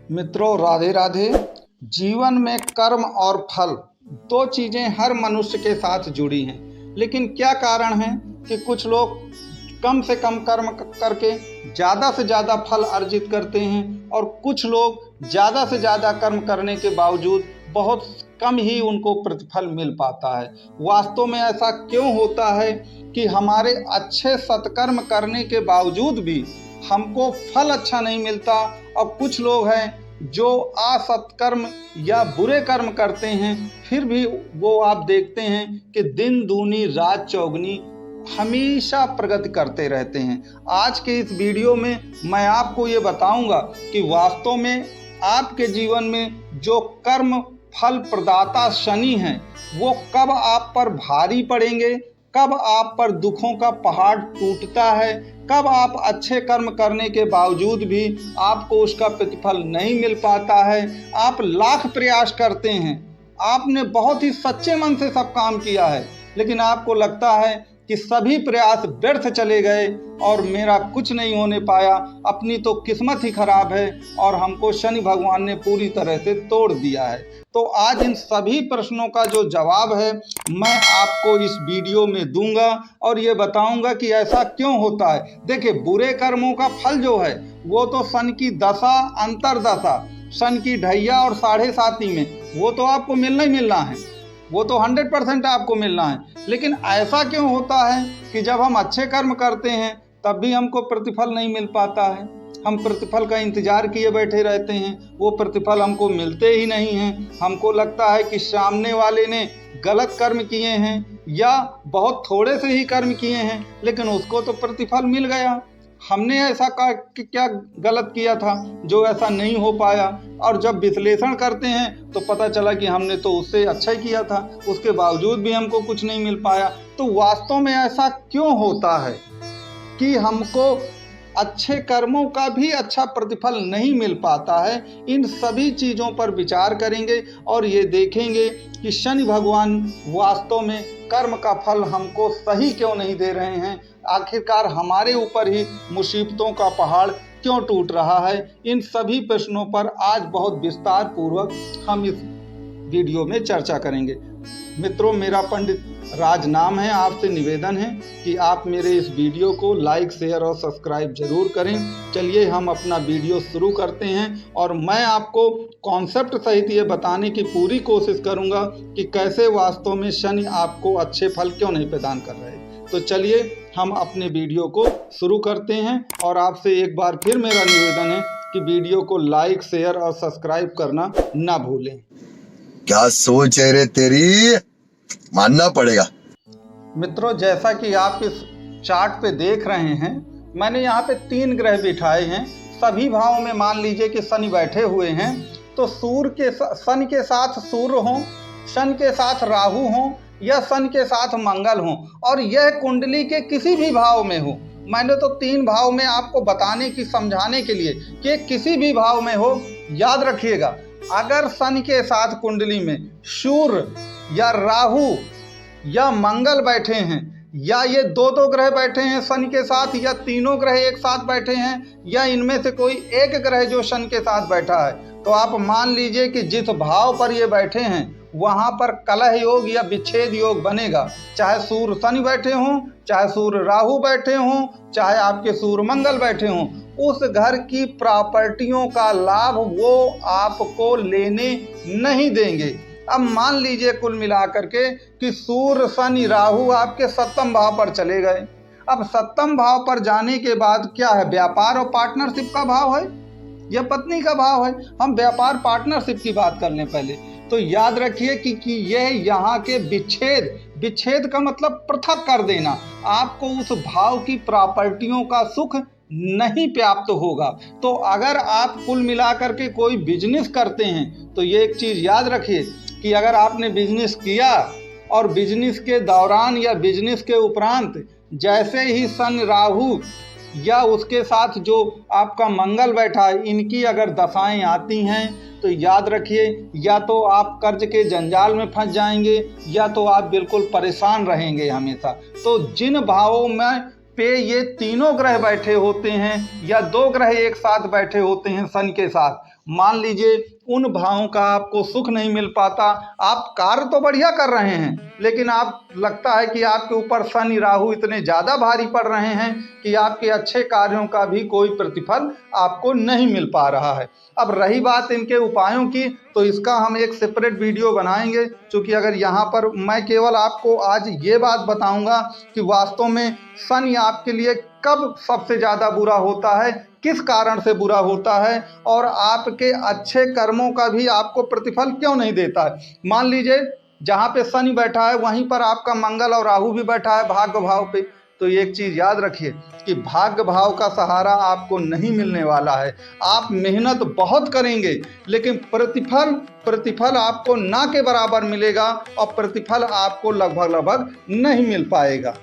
मित्रों, राधे राधे। जीवन में कर्म और फल दो चीज़ें हर मनुष्य के साथ जुड़ी हैं, लेकिन क्या कारण है कि कुछ लोग कम से कम कर्म करके ज़्यादा से ज़्यादा फल अर्जित करते हैं और कुछ लोग ज़्यादा से ज़्यादा कर्म करने के बावजूद बहुत कम ही उनको प्रतिफल मिल पाता है। वास्तव में ऐसा क्यों होता है कि हमारे अच्छे सत्कर्म करने के बावजूद भी हमको फल अच्छा नहीं मिलता, और कुछ लोग हैं जो असत्कर्म या बुरे कर्म करते हैं फिर भी वो आप देखते हैं कि दिन दूनी रात चौगनी हमेशा प्रगति करते रहते हैं। आज के इस वीडियो में मैं आपको ये बताऊंगा कि वास्तव में आपके जीवन में जो कर्म फल प्रदाता शनि हैं वो कब आप पर भारी पड़ेंगे, कब आप पर दुखों का पहाड़ टूटता है, कब आप अच्छे कर्म करने के बावजूद भी आपको उसका प्रतिफल नहीं मिल पाता है। आप लाख प्रयास करते हैं, आपने बहुत ही सच्चे मन से सब काम किया है, लेकिन आपको लगता है कि सभी प्रयास व्यर्थ चले गए और मेरा कुछ नहीं होने पाया, अपनी तो किस्मत ही खराब है और हमको शनि भगवान ने पूरी तरह से तोड़ दिया है। तो आज इन सभी प्रश्नों का जो जवाब है मैं आपको इस वीडियो में दूंगा और ये बताऊंगा कि ऐसा क्यों होता है। देखिए, बुरे कर्मों का फल जो है वो तो सन की दशा अंतरदशा, सन की ढैया और साढ़े साती में वो तो आपको मिलना ही मिलना है, वो तो 100% आपको मिलना है। लेकिन ऐसा क्यों होता है कि जब हम अच्छे कर्म करते हैं तब भी हमको प्रतिफल नहीं मिल पाता है, हम प्रतिफल का इंतजार किए बैठे रहते हैं, वो प्रतिफल हमको मिलते ही नहीं हैं। हमको लगता है कि सामने वाले ने गलत कर्म किए हैं या बहुत थोड़े से ही कर्म किए हैं, लेकिन उसको तो प्रतिफल मिल गया। हमने ऐसा क्या गलत किया था जो ऐसा नहीं हो पाया, और जब विश्लेषण करते हैं तो पता चला कि हमने तो उससे अच्छा ही किया था, उसके बावजूद भी हमको कुछ नहीं मिल पाया। तो वास्तव में ऐसा क्यों होता है कि हमको अच्छे कर्मों का भी अच्छा प्रतिफल नहीं मिल पाता है? इन सभी चीज़ों पर विचार करेंगे और ये देखेंगे कि शनि भगवान वास्तव में कर्म का फल हमको सही क्यों नहीं दे रहे हैं, आखिरकार हमारे ऊपर ही मुसीबतों का पहाड़ क्यों टूट रहा है। इन सभी प्रश्नों पर आज बहुत विस्तार पूर्वक हम इस वीडियो में चर्चा करेंगे। मित्रों, मेरा पंडित राज नाम है। आपसे निवेदन है कि आप मेरे इस वीडियो को लाइक, शेयर और सब्सक्राइब जरूर करें। चलिए हम अपना वीडियो शुरू करते हैं और मैं आपको कॉन्सेप्ट सहित ये बताने की पूरी कोशिश करूंगा कि कैसे वास्तव में शनि आपको अच्छे फल क्यों नहीं प्रदान कर रहे। तो चलिए हम अपने वीडियो को शुरू करते हैं और आपसे एक बार फिर मेरा निवेदन है कि वीडियो को लाइक, शेयर और सब्सक्राइब करना ना भूलें। क्या सोच है रे तेरी, मानना पड़ेगा। मित्रों, जैसा कि आप इस चार्ट पे देख रहे हैं, मैंने यहाँ पे 3 ग्रह बिठाए हैं। सभी भावों में मान लीजिए कि शनि बैठे हुए हैं, तो शनि के साथ सूर्य हो, शनि के साथ राहु हो या शनि के साथ मंगल हो, और यह कुंडली के किसी भी भाव में हो। मैंने तो 3 भाव में आपको बताने की, समझाने के लिए कि किसी भी भाव में हो। याद रखिएगा, अगर शनि के साथ कुंडली में सूर्य या राहु या मंगल बैठे हैं, या ये दो ग्रह बैठे हैं शनि के साथ, या तीनों ग्रह एक साथ बैठे हैं, या इनमें से कोई एक ग्रह जो शनि के साथ बैठा है, तो आप मान लीजिए कि जिस भाव पर ये बैठे हैं वहाँ पर कलह योग या विच्छेद योग बनेगा। चाहे सूर्य शनि बैठे हों, चाहे सूर्य राहु बैठे हों, चाहे आपके सूर्य मंगल बैठे हों, उस घर की प्रॉपर्टियों का लाभ वो आपको लेने नहीं देंगे। अब मान लीजिए कुल मिलाकर के कि सूर्य शनि राहु आपके 7वें भाव पर चले गए। अब 7वें भाव पर जाने के बाद क्या है, व्यापार और पार्टनरशिप का भाव है या पत्नी का भाव है। हम व्यापार पार्टनरशिप की बात कर लें पहले, तो याद रखिए कि यह यहाँ के विच्छेद का मतलब पृथक कर देना। आपको उस भाव की प्रॉपर्टियों का सुख नहीं प्राप्त होगा। तो अगर आप कुल मिलाकर के कोई बिजनेस करते हैं तो ये एक चीज़ याद रखिए कि अगर आपने बिजनेस किया और बिजनेस के दौरान या बिजनेस के उपरांत जैसे ही शनि राहु या उसके साथ जो आपका मंगल बैठा है, इनकी अगर दशाएं आती हैं तो याद रखिए या तो आप कर्ज के जंजाल में फंस जाएंगे या तो आप बिल्कुल परेशान रहेंगे हमेशा। तो जिन भावों में पे ये तीनों ग्रह बैठे होते हैं या 2 ग्रह एक साथ बैठे होते हैं शनि के साथ, मान लीजिए उन भावों का आपको सुख नहीं मिल पाता। आप कार्य तो बढ़िया कर रहे हैं, लेकिन आप लगता है कि आपके ऊपर शनि राहु इतने ज़्यादा भारी पड़ रहे हैं कि आपके अच्छे कार्यों का भी कोई प्रतिफल आपको नहीं मिल पा रहा है। अब रही बात इनके उपायों की, तो इसका हम एक सेपरेट वीडियो बनाएंगे, क्योंकि अगर यहाँ पर मैं केवल आपको आज ये बात बताऊंगा कि वास्तव में शनि आपके लिए कब सबसे ज़्यादा बुरा होता है, किस कारण से बुरा होता है, और आपके अच्छे कर्मों का भी आपको प्रतिफल क्यों नहीं देता है। मान लीजिए जहाँ पे शनि बैठा है वहीं पर आपका मंगल और राहु भी बैठा है भाग्य भाव पे। तो एक चीज़ याद रखिए कि भाग्य भाव का सहारा आपको नहीं मिलने वाला है। आप मेहनत बहुत करेंगे, लेकिन प्रतिफल आपको ना के बराबर मिलेगा, और प्रतिफल आपको लगभग नहीं मिल पाएगा।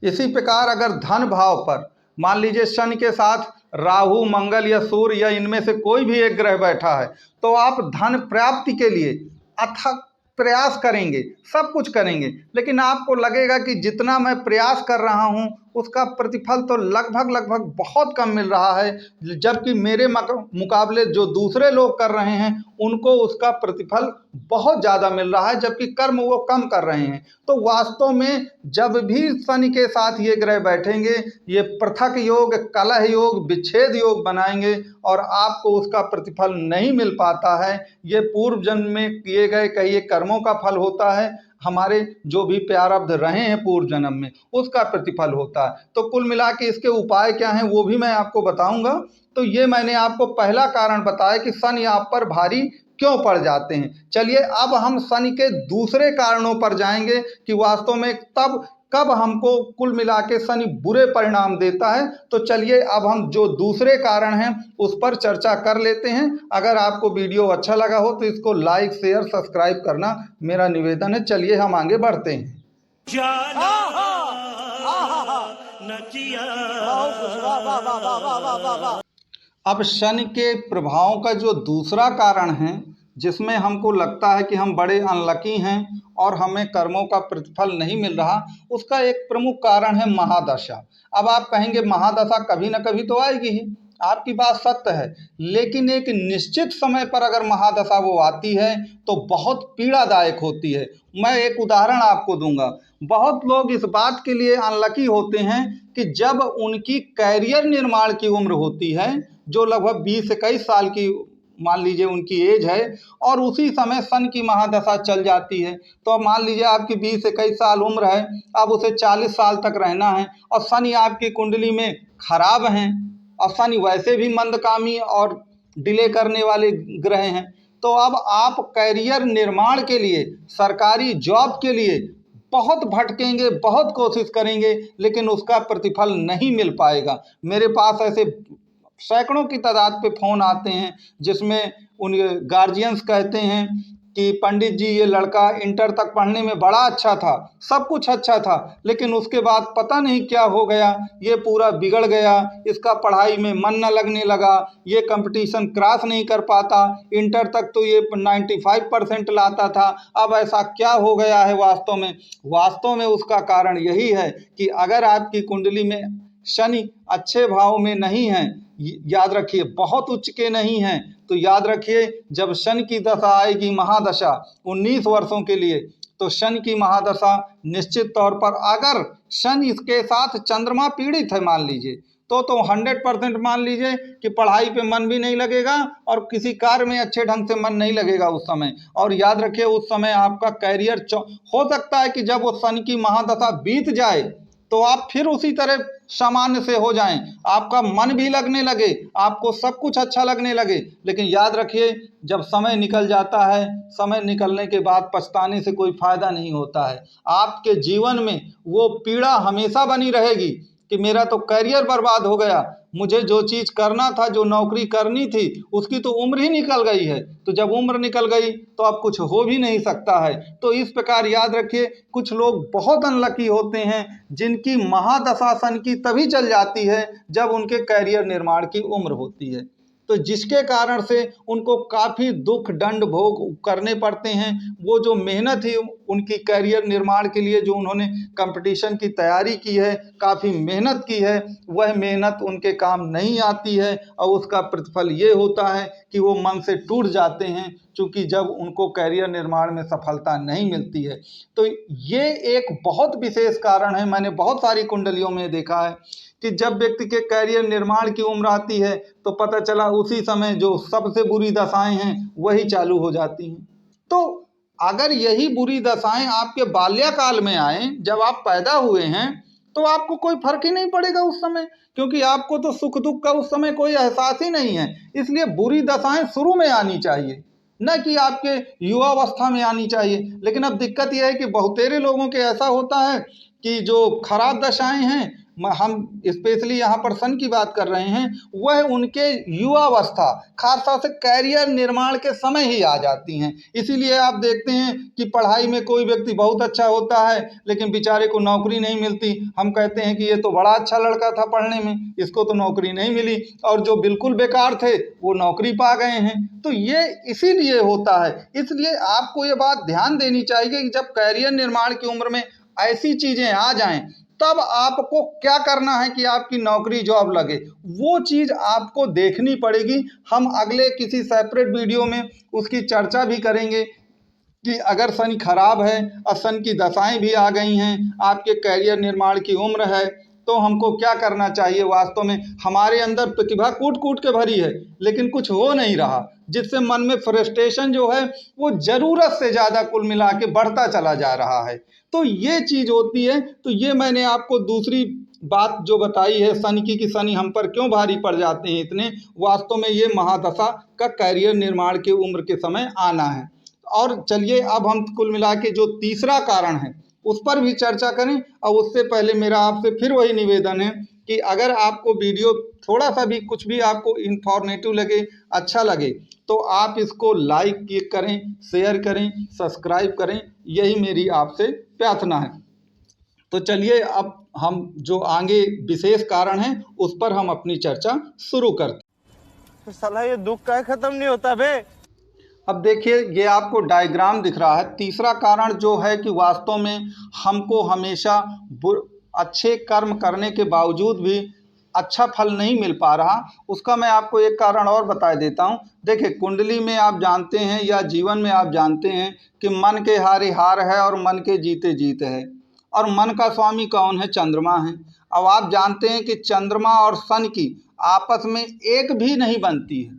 इसी प्रकार अगर धन भाव पर मान लीजिए शनि के साथ राहु, मंगल या सूर्य या इनमें से कोई भी एक ग्रह बैठा है, तो आप धन प्राप्ति के लिए अथक प्रयास करेंगे, सब कुछ करेंगे, लेकिन आपको लगेगा कि जितना मैं प्रयास कर रहा हूँ उसका प्रतिफल तो लगभग बहुत कम मिल रहा है, जबकि मेरे मुकाबले जो दूसरे लोग कर रहे हैं उनको उसका प्रतिफल बहुत ज़्यादा मिल रहा है, जबकि कर्म वो कम कर रहे हैं। तो वास्तव में जब भी शनि के साथ ये ग्रह बैठेंगे, ये पृथक योग, कलह योग, विच्छेद योग बनाएंगे, और आपको उसका प्रतिफल नहीं मिल पाता है। ये पूर्व जन्म में किए गए कई कर्मों का फल होता है, हमारे जो भी प्रारब्ध रहे हैं पूर्व जन्म में उसका प्रतिफल होता है। तो कुल मिला के इसके उपाय क्या हैं वो भी मैं आपको बताऊंगा। तो ये मैंने आपको पहला कारण बताया कि शनि आप पर भारी क्यों पड़ जाते हैं। चलिए अब हम शनि के दूसरे कारणों पर जाएंगे कि वास्तव में तब कब हमको कुल मिला के शनि बुरे परिणाम देता है। तो चलिए अब हम जो दूसरे कारण हैं उस पर चर्चा कर लेते हैं। अगर आपको वीडियो अच्छा लगा हो तो इसको लाइक, शेयर, सब्सक्राइब करना मेरा निवेदन है। चलिए हम आगे बढ़ते हैं। अब शनि के प्रभाव का जो दूसरा कारण है, जिसमें हमको लगता है कि हम बड़े अनलकी हैं और हमें कर्मों का प्रतिफल नहीं मिल रहा, उसका एक प्रमुख कारण है महादशा। अब आप कहेंगे महादशा कभी ना कभी तो आएगी ही, आपकी बात सत्य है, लेकिन एक निश्चित समय पर अगर महादशा वो आती है तो बहुत पीड़ादायक होती है। मैं एक उदाहरण आपको दूंगा। बहुत लोग इस बात के लिए अनलकी होते हैं कि जब उनकी कैरियर निर्माण की उम्र होती है, जो लगभग 20 से 21 साल की मान लीजिए उनकी एज है, और उसी समय शनि की महादशा चल जाती है। तो अब मान लीजिए आपकी 20 से 21 साल उम्र है, अब उसे 40 साल तक रहना है, और शनि आपकी कुंडली में खराब हैं, और शनि वैसे भी मंदकामी और डिले करने वाले ग्रह हैं। तो अब आप कैरियर निर्माण के लिए, सरकारी जॉब के लिए बहुत भटकेंगे, बहुत कोशिश करेंगे, लेकिन उसका प्रतिफल नहीं मिल पाएगा। मेरे पास ऐसे सैकड़ों की तादाद पे फ़ोन आते हैं जिसमें उन गार्जियंस कहते हैं कि पंडित जी ये लड़का इंटर तक पढ़ने में बड़ा अच्छा था, सब कुछ अच्छा था, लेकिन उसके बाद पता नहीं क्या हो गया, ये पूरा बिगड़ गया, इसका पढ़ाई में मन न लगने लगा, ये कंपटीशन क्रॉस नहीं कर पाता, इंटर तक तो ये 95% लाता था, अब ऐसा क्या हो गया है। वास्तव में उसका कारण यही है कि अगर आपकी कुंडली में शनि अच्छे भाव में नहीं है, याद रखिए बहुत उच्च के नहीं हैं, तो याद रखिए जब शनि की दशा आएगी महादशा 19 वर्षों के लिए, तो शनि की महादशा निश्चित तौर पर, अगर शनि इसके साथ चंद्रमा पीड़ित है मान लीजिए, तो 100% मान लीजिए कि पढ़ाई पे मन भी नहीं लगेगा और किसी कार्य में अच्छे ढंग से मन नहीं लगेगा उस समय। और याद रखिए उस समय आपका कैरियर हो सकता है कि जब वो शनि की महादशा बीत जाए तो आप फिर उसी तरह सामान्य से हो जाएं, आपका मन भी लगने लगे, आपको सब कुछ अच्छा लगने लगे, लेकिन याद रखिए जब समय निकल जाता है, समय निकलने के बाद पछताने से कोई फायदा नहीं होता है। आपके जीवन में वो पीड़ा हमेशा बनी रहेगी कि मेरा तो करियर बर्बाद हो गया, मुझे जो चीज़ करना था, जो नौकरी करनी थी, उसकी तो उम्र ही निकल गई है। तो जब उम्र निकल गई तो अब कुछ हो भी नहीं सकता है। तो इस प्रकार याद रखिए कुछ लोग बहुत अनलकी होते हैं जिनकी महादशा शनि की तभी चल जाती है जब उनके कैरियर निर्माण की उम्र होती है। तो जिसके कारण से उनको काफ़ी दुख दंड भोग करने पड़ते हैं। वो जो मेहनत है उनकी करियर निर्माण के लिए, जो उन्होंने कंपटीशन की तैयारी की है, काफ़ी मेहनत की है, वह मेहनत उनके काम नहीं आती है और उसका प्रतिफल ये होता है कि वो मन से टूट जाते हैं, क्योंकि जब उनको करियर निर्माण में सफलता नहीं मिलती है। तो ये एक बहुत विशेष कारण है। मैंने बहुत सारी कुंडलियों में देखा है कि जब व्यक्ति के करियर निर्माण की उम्र आती है तो पता चला उसी समय जो सबसे बुरी दशाएं हैं वही चालू हो जाती हैं। तो अगर यही बुरी दशाएं आपके बाल्यकाल में आए, जब आप पैदा हुए हैं, तो आपको कोई फर्क ही नहीं पड़ेगा उस समय, क्योंकि आपको तो सुख दुख का उस समय कोई एहसास ही नहीं है। इसलिए बुरी दशाएं शुरू में आनी चाहिए, न कि आपके युवावस्था में आनी चाहिए। लेकिन अब दिक्कत यह है कि बहुतेरे लोगों के ऐसा होता है कि जो खराब दशाएं हैं, हम स्पेशली यहाँ पर सन की बात कर रहे हैं, वह उनके युवावस्था खासतौर से कैरियर निर्माण के समय ही आ जाती हैं। इसीलिए आप देखते हैं कि पढ़ाई में कोई व्यक्ति बहुत अच्छा होता है लेकिन बेचारे को नौकरी नहीं मिलती। हम कहते हैं कि ये तो बड़ा अच्छा लड़का था पढ़ने में, इसको तो नौकरी नहीं मिली, और जो बिल्कुल बेकार थे वो नौकरी पा गए हैं। तो ये इसीलिए होता है। इसलिए आपको ये बात ध्यान देनी चाहिए कि जब कैरियर निर्माण की उम्र में ऐसी चीज़ें आ जाएं, तब आपको क्या करना है कि आपकी नौकरी जॉब लगे, वो चीज़ आपको देखनी पड़ेगी। हम अगले किसी सेपरेट वीडियो में उसकी चर्चा भी करेंगे कि अगर शनि खराब है और शनि की दशाएं भी आ गई हैं, आपके कैरियर निर्माण की उम्र है, तो हमको क्या करना चाहिए। वास्तव में हमारे अंदर प्रतिभा कूट कूट के भरी है लेकिन कुछ हो नहीं रहा, जिससे मन में फ्रस्ट्रेशन जो है वो ज़रूरत से ज़्यादा कुल मिला के बढ़ता चला जा रहा है। तो ये चीज़ होती है। तो ये मैंने आपको दूसरी बात जो बताई है शनि की, कि शनि हम पर क्यों भारी पड़ जाते हैं इतने, वास्तव में ये महादशा का कैरियर निर्माण की उम्र के समय आना है। और चलिए अब हम कुल मिला के जो तीसरा कारण है उस पर भी चर्चा करें। और उससे पहले मेरा आपसे फिर वही निवेदन है कि अगर आपको वीडियो थोड़ा सा भी कुछ भी आपको इंफॉर्मेटिव लगे, अच्छा लगे, तो आप इसको लाइक करें, शेयर करें, सब्सक्राइब करें। यही मेरी आपसे प्रार्थना है। तो चलिए अब हम जो आगे विशेष कारण हैं उस पर हम अपनी चर्चा शुरू करते हैं। तो साला ये दुख का खत्म नहीं होता बे। अब देखिए, ये आपको डायग्राम दिख रहा है। तीसरा कारण जो है कि वास्तव में हमको हमेशा अच्छे कर्म करने के बावजूद भी अच्छा फल नहीं मिल पा रहा, उसका मैं आपको एक कारण और बता देता हूँ। देखिए, कुंडली में आप जानते हैं या जीवन में आप जानते हैं कि मन के हारे हार है और मन के जीते जीत है। और मन का स्वामी कौन है? चंद्रमा है। अब आप जानते हैं कि चंद्रमा और सन की आपस में एक भी नहीं बनती है,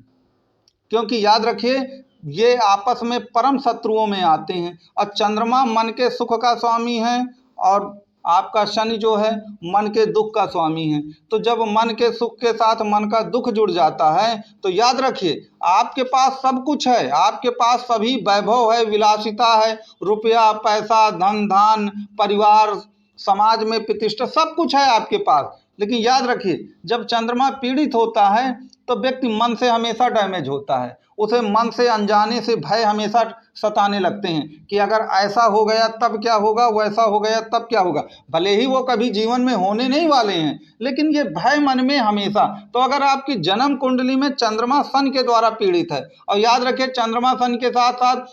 क्योंकि याद रखिए ये आपस में परम शत्रुओं में आते हैं। और चंद्रमा मन के सुख का स्वामी है और आपका शनि जो है मन के दुख का स्वामी है। तो जब मन के सुख के साथ मन का दुख जुड़ जाता है तो याद रखिए आपके पास सब कुछ है, आपके पास सभी वैभव है, विलासिता है, रुपया पैसा धन धान परिवार समाज में प्रतिष्ठा सब कुछ है आपके पास। लेकिन याद रखिए जब चंद्रमा पीड़ित होता है तो व्यक्ति मन से हमेशा डैमेज होता है। उसे मन से अनजाने से भय हमेशा सताने लगते हैं कि अगर ऐसा हो गया तब क्या होगा, वैसा हो गया तब क्या होगा। भले ही वो कभी जीवन में होने नहीं वाले हैं, लेकिन ये भय मन में हमेशा। तो अगर आपकी जन्म कुंडली में चंद्रमा सन के द्वारा पीड़ित है, और याद रखिए चंद्रमा सन के साथ साथ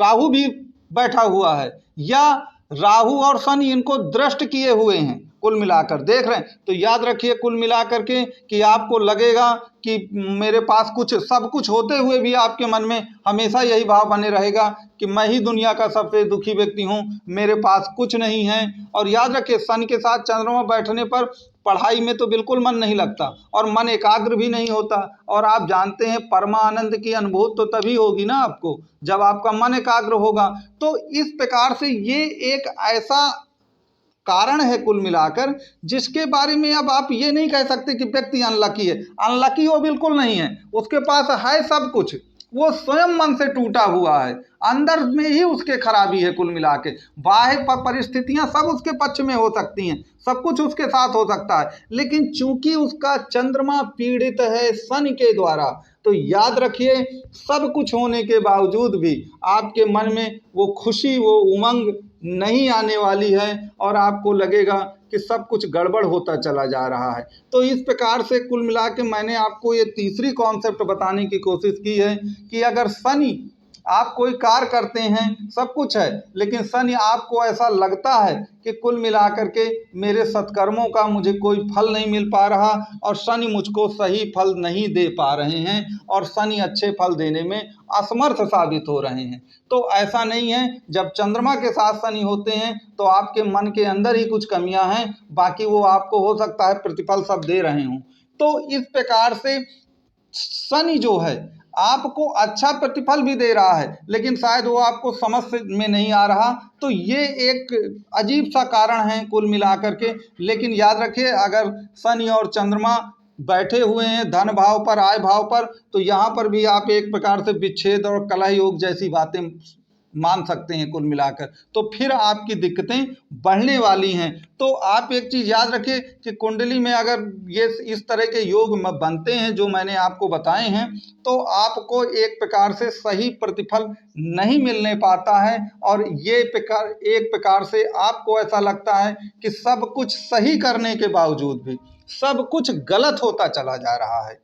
राहु भी बैठा हुआ है, या राहु और शनि इनको दृष्ट किए हुए हैं, कुल मिलाकर देख रहे हैं, तो याद रखिए कुल मिलाकर के कि आपको लगेगा कि मेरे पास कुछ सब कुछ होते हुए भी आपके मन में हमेशा यही भाव बने रहेगा कि मैं ही दुनिया का सबसे दुखी व्यक्ति हूँ, मेरे पास कुछ नहीं है। और याद रखिए शनि के साथ चंद्रमा बैठने पर पढ़ाई में तो बिल्कुल मन नहीं लगता और मन एकाग्र भी नहीं होता। और आप जानते हैं परमानंद की अनुभूति तो तभी होगी ना आपको जब आपका मन एकाग्र होगा। तो इस प्रकार से ये एक ऐसा कारण है कुल मिलाकर जिसके बारे में अब आप ये नहीं कह सकते कि व्यक्ति अनलकी है। अनलकी वो बिल्कुल नहीं है, उसके पास है सब कुछ, वो स्वयं मन से टूटा हुआ है, अंदर में ही उसके खराबी है। कुल मिला के बाह्य परिस्थितियां सब उसके पक्ष में हो सकती हैं, सब कुछ उसके साथ हो सकता है, लेकिन चूंकि उसका चंद्रमा पीड़ित है शनि के द्वारा, तो याद रखिए सब कुछ होने के बावजूद भी आपके मन में वो खुशी, वो उमंग, नहीं आने वाली है और आपको लगेगा कि सब कुछ गड़बड़ होता चला जा रहा है। तो इस प्रकार से कुल मिला के मैंने आपको ये तीसरी कॉन्सेप्ट बताने की कोशिश की है कि अगर शनि, आप कोई कार्य करते हैं, सब कुछ है, लेकिन शनि आपको ऐसा लगता है कि कुल मिलाकर के मेरे सत्कर्मों का मुझे कोई फल नहीं मिल पा रहा और शनि मुझको सही फल नहीं दे पा रहे हैं और शनि अच्छे फल देने में असमर्थ साबित हो रहे हैं। तो ऐसा नहीं है, जब चंद्रमा के साथ शनि होते हैं तो आपके मन के अंदर ही कुछ कमियां हैं, बाकी वो आपको हो सकता है प्रतिफल सब दे रहे हों। तो इस प्रकार से शनि जो है आपको अच्छा प्रतिफल भी दे रहा है, लेकिन शायद वो आपको समझ में नहीं आ रहा। तो ये एक अजीब सा कारण है कुल मिलाकर के। लेकिन याद रखिए, अगर शनि और चंद्रमा बैठे हुए हैं धन भाव पर, आय भाव पर, तो यहाँ पर भी आप एक प्रकार से विच्छेद और कलह योग जैसी बातें मान सकते हैं कुल मिलाकर। तो फिर आपकी दिक्कतें बढ़ने वाली हैं। तो आप एक चीज़ याद रखिए कि कुंडली में अगर ये इस तरह के योग बनते हैं जो मैंने आपको बताए हैं, तो आपको एक प्रकार से सही प्रतिफल नहीं मिलने पाता है और ये एक प्रकार से आपको ऐसा लगता है कि सब कुछ सही करने के बावजूद भी सब कुछ गलत होता चला जा रहा है।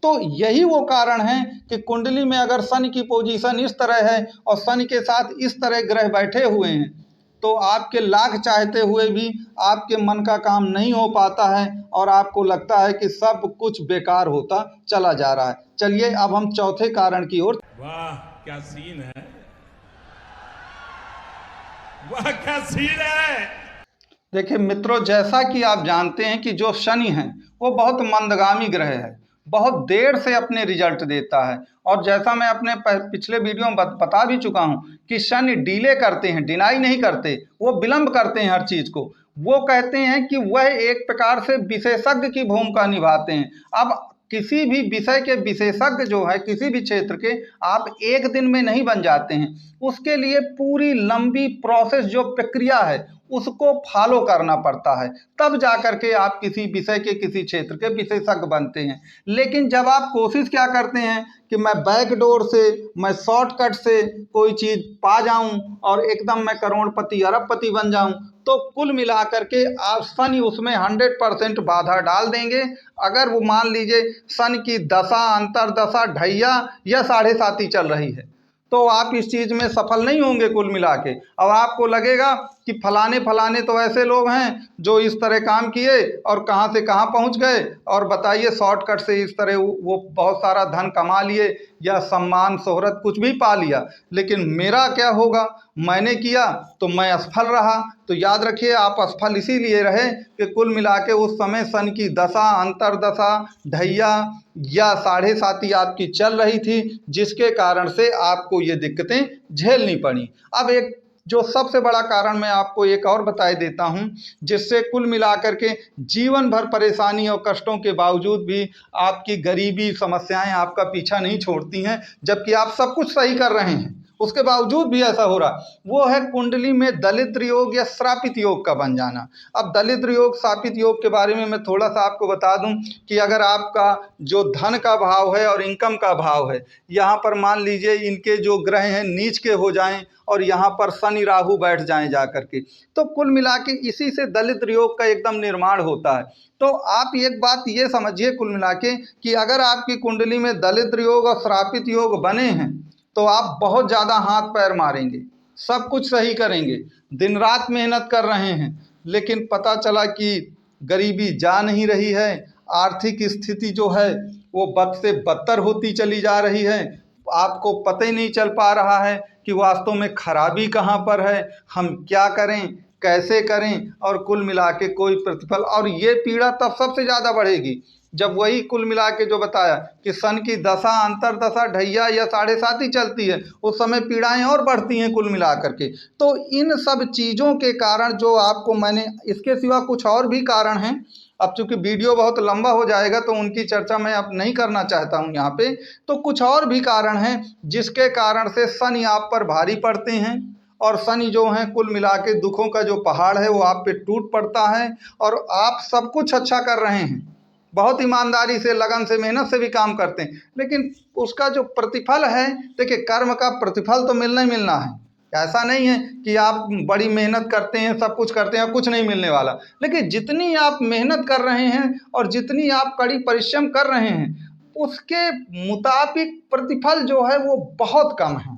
तो यही वो कारण है कि कुंडली में अगर शनि की पोजीशन इस तरह है और शनि के साथ इस तरह ग्रह बैठे हुए हैं, तो आपके लाख चाहते हुए भी आपके मन का काम नहीं हो पाता है और आपको लगता है कि सब कुछ बेकार होता चला जा रहा है। चलिए अब हम चौथे कारण की ओर। वाह क्या सीन है, वाह क्या सीन है। देखिए मित्रों, जैसा कि आप जानते हैं कि जो शनि है वो बहुत मंदगामी ग्रह है, बहुत देर से अपने रिजल्ट देता है। और जैसा मैं अपने पिछले वीडियो में बता भी चुका हूं कि शनि डीले करते हैं, डिनाई नहीं करते, वो विलंब करते हैं हर चीज़ को। वो कहते हैं कि वह एक प्रकार से विशेषज्ञ की भूमिका निभाते हैं। अब किसी भी विषय के विशेषज्ञ जो है किसी भी क्षेत्र के, आप एक दिन में नहीं बन जाते हैं। उसके लिए पूरी लंबी प्रोसेस जो प्रक्रिया है उसको फॉलो करना पड़ता है, तब जा कर के आप किसी विषय के किसी क्षेत्र के विशेषज्ञ बनते हैं। लेकिन जब आप कोशिश क्या करते हैं कि मैं बैकडोर से, मैं शॉर्टकट से कोई चीज़ पा जाऊं और एकदम मैं करोड़पति अरबपति बन जाऊं, तो कुल मिलाकर के आप शनि उसमें 100% बाधा डाल देंगे। अगर वो मान लीजिए शनि की दशा, अंतरदशा, ढैया या साढ़े साती चल रही है, तो आप इस चीज़ में सफल नहीं होंगे कुल मिला के। अब आपको लगेगा कि फलाने फलाने तो ऐसे लोग हैं जो इस तरह काम किए और कहाँ से कहाँ पहुँच गए, और बताइए शॉर्टकट से इस तरह वो बहुत सारा धन कमा लिए या सम्मान शोहरत कुछ भी पा लिया, लेकिन मेरा क्या होगा, मैंने किया तो मैं असफल रहा। तो याद रखिए, आप असफल इसीलिए रहे कि कुल मिला के उस समय शनि की दशा, अंतरदशा, ढैया या साढ़े साती आपकी चल रही थी, जिसके कारण से आपको ये दिक्कतें झेलनी पड़ी। अब एक जो सबसे बड़ा कारण मैं आपको एक और बता देता हूं, जिससे कुल मिलाकर के जीवन भर परेशानी और कष्टों के बावजूद भी आपकी गरीबी समस्याएं आपका पीछा नहीं छोड़ती हैं, जबकि आप सब कुछ सही कर रहे हैं, उसके बावजूद भी ऐसा हो रहा। वो है कुंडली में दलित योग या श्रापित योग का बन जाना। अब दलित योग, श्रापित योग के बारे में मैं थोड़ा सा आपको बता दूं कि अगर आपका जो धन का भाव है और इनकम का भाव है, यहाँ पर मान लीजिए इनके जो ग्रह हैं नीच के हो जाएं और यहाँ पर शनि राहु बैठ जाएं जा करके, तो कुल मिला के इसी से दलित योग का एकदम निर्माण होता है। तो आप एक बात ये समझिए कुल मिला के कि अगर आपकी कुंडली में दलित योग और श्रापित योग बने हैं तो आप बहुत ज़्यादा हाथ पैर मारेंगे, सब कुछ सही करेंगे, दिन रात मेहनत कर रहे हैं, लेकिन पता चला कि गरीबी जा नहीं रही है, आर्थिक स्थिति जो है वो बद से बदतर होती चली जा रही है। आपको पता ही नहीं चल पा रहा है कि वास्तव में खराबी कहाँ पर है, हम क्या करें, कैसे करें, और कुल मिला के कोई प्रतिफल। और ये पीड़ा तब सबसे ज़्यादा बढ़ेगी जब वही कुल मिला के जो बताया कि शनि की दशा, अंतरदशा, ढैया या साढ़े साती चलती है, उस समय पीड़ाएं और बढ़ती हैं कुल मिला करके। तो इन सब चीज़ों के कारण जो आपको मैंने, इसके सिवा कुछ और भी कारण हैं, अब चूंकि वीडियो बहुत लंबा हो जाएगा तो उनकी चर्चा मैं अब नहीं करना चाहता हूं यहाँ पे। तो कुछ और भी कारण हैं जिसके कारण से शनि आप पर भारी पड़ते हैं, और शनि जो हैं कुल मिला के दुखों का जो पहाड़ है वो आप पे टूट पड़ता है, और आप सब कुछ अच्छा कर रहे हैं, बहुत ईमानदारी से, लगन से, मेहनत से भी काम करते हैं, लेकिन उसका जो प्रतिफल है, देखिए कर्म का प्रतिफल तो मिलना ही मिलना है, ऐसा नहीं है कि आप बड़ी मेहनत करते हैं, सब कुछ करते हैं और कुछ नहीं मिलने वाला। लेकिन जितनी आप मेहनत कर रहे हैं और जितनी आप कड़ी परिश्रम कर रहे हैं, उसके मुताबिक प्रतिफल जो है वो बहुत कम है।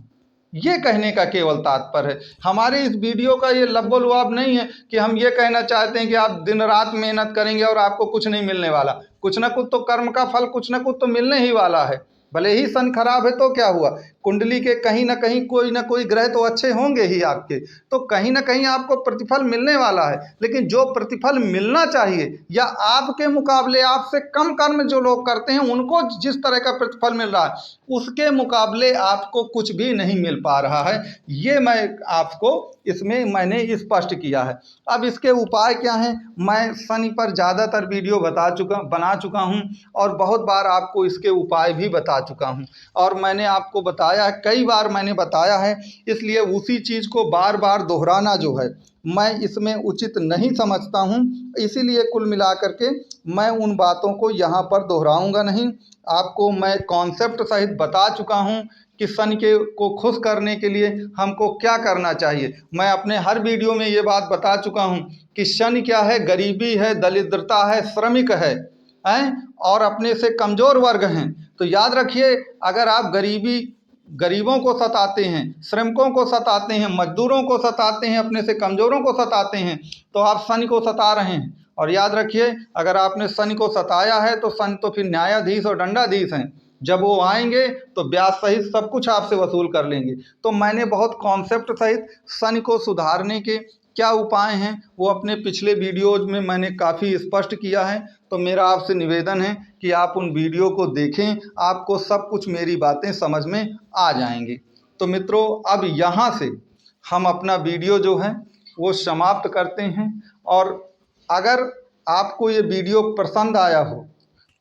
ये कहने का केवल तात्पर्य है। हमारे इस वीडियो का ये लब्बो-लुआब नहीं है कि हम ये कहना चाहते हैं कि आप दिन रात मेहनत करेंगे और आपको कुछ नहीं मिलने वाला। कुछ ना कुछ तो कर्म का फल कुछ ना कुछ तो मिलने ही वाला है। भले ही सन खराब है तो क्या हुआ, कुंडली के कहीं ना कहीं कोई ना कोई ग्रह तो अच्छे होंगे ही आपके, तो कहीं ना कहीं आपको प्रतिफल मिलने वाला है। लेकिन जो प्रतिफल मिलना चाहिए या आपके मुकाबले आपसे कम कर्म जो लोग करते हैं उनको जिस तरह का प्रतिफल मिल रहा है, उसके मुकाबले आपको कुछ भी नहीं मिल पा रहा है। ये मैं आपको इसमें मैंने स्पष्ट किया है। अब इसके उपाय क्या हैं, मैं शनि पर ज़्यादातर वीडियो बना चुका हूँ और बहुत बार आपको इसके उपाय भी बता चुका हूँ और मैंने आपको बताया है, कई बार मैंने बताया है, इसलिए उसी चीज़ को बार बार दोहराना जो है मैं इसमें उचित नहीं समझता हूँ। इसीलिए कुल मिलाकर के मैं उन बातों को यहाँ पर दोहराऊँगा नहीं। आपको मैं कॉन्सेप्ट सहित बता चुका हूँ कि शनि को खुश करने के लिए हमको क्या करना चाहिए। मैं अपने हर वीडियो में ये बात बता चुका हूँ कि शनि क्या है, गरीबी है, दरिद्रता है, श्रमिक है और अपने से कमज़ोर वर्ग हैं। तो याद रखिए, अगर आप गरीबों को सताते हैं, श्रमिकों को सताते हैं, मजदूरों को सताते हैं, अपने से कमज़ोरों को सताते हैं, तो आप शनि को सता रहे हैं। और याद रखिए, अगर आपने शनि को सताया है तो शनि तो फिर न्यायाधीश और दंडाधीश हैं। जब वो आएंगे तो ब्याज सहित सब कुछ आपसे वसूल कर लेंगे। तो मैंने बहुत कॉन्सेप्ट सहित शनि को सुधारने के क्या उपाय हैं वो अपने पिछले वीडियोज़ में मैंने काफ़ी स्पष्ट किया है। तो मेरा आपसे निवेदन है कि आप उन वीडियो को देखें, आपको सब कुछ मेरी बातें समझ में आ जाएंगी। तो मित्रों, अब यहाँ से हम अपना वीडियो जो है वो समाप्त करते हैं। और अगर आपको ये वीडियो पसंद आया हो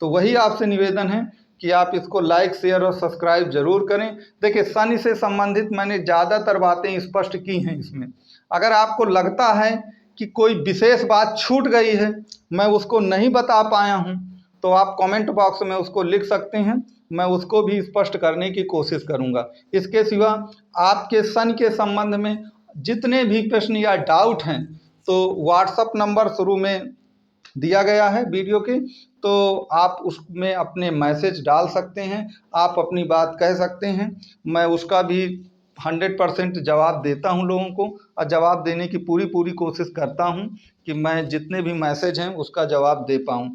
तो वही आपसे निवेदन है कि आप इसको लाइक, शेयर और सब्सक्राइब ज़रूर करें। देखिए, शनि से संबंधित मैंने ज़्यादातर बातें स्पष्ट की हैं इसमें। अगर आपको लगता है कि कोई विशेष बात छूट गई है, मैं उसको नहीं बता पाया हूँ, तो आप कमेंट बॉक्स में उसको लिख सकते हैं, मैं उसको भी स्पष्ट करने की कोशिश करूँगा। इसके सिवा आपके शनि के संबंध में जितने भी प्रश्न या डाउट हैं तो व्हाट्सअप नंबर शुरू में दिया गया है वीडियो के, तो आप उसमें अपने मैसेज डाल सकते हैं, आप अपनी बात कह सकते हैं। मैं उसका भी 100% जवाब देता हूं लोगों को और जवाब देने की पूरी कोशिश करता हूं कि मैं जितने भी मैसेज हैं उसका जवाब दे पाऊं।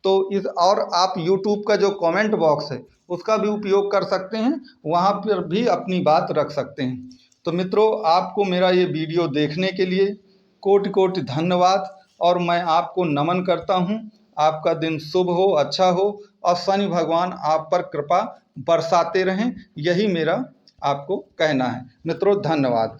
तो और आप YouTube का जो कमेंट बॉक्स है उसका भी उपयोग कर सकते हैं, वहां पर भी अपनी बात रख सकते हैं। तो मित्रों, आपको मेरा ये वीडियो देखने के लिए कोटि धन्यवाद और मैं आपको नमन करता हूं। आपका दिन शुभ हो, अच्छा हो और शनि भगवान आप पर कृपा बरसाते रहें, यही मेरा आपको कहना है। मित्रों, धन्यवाद।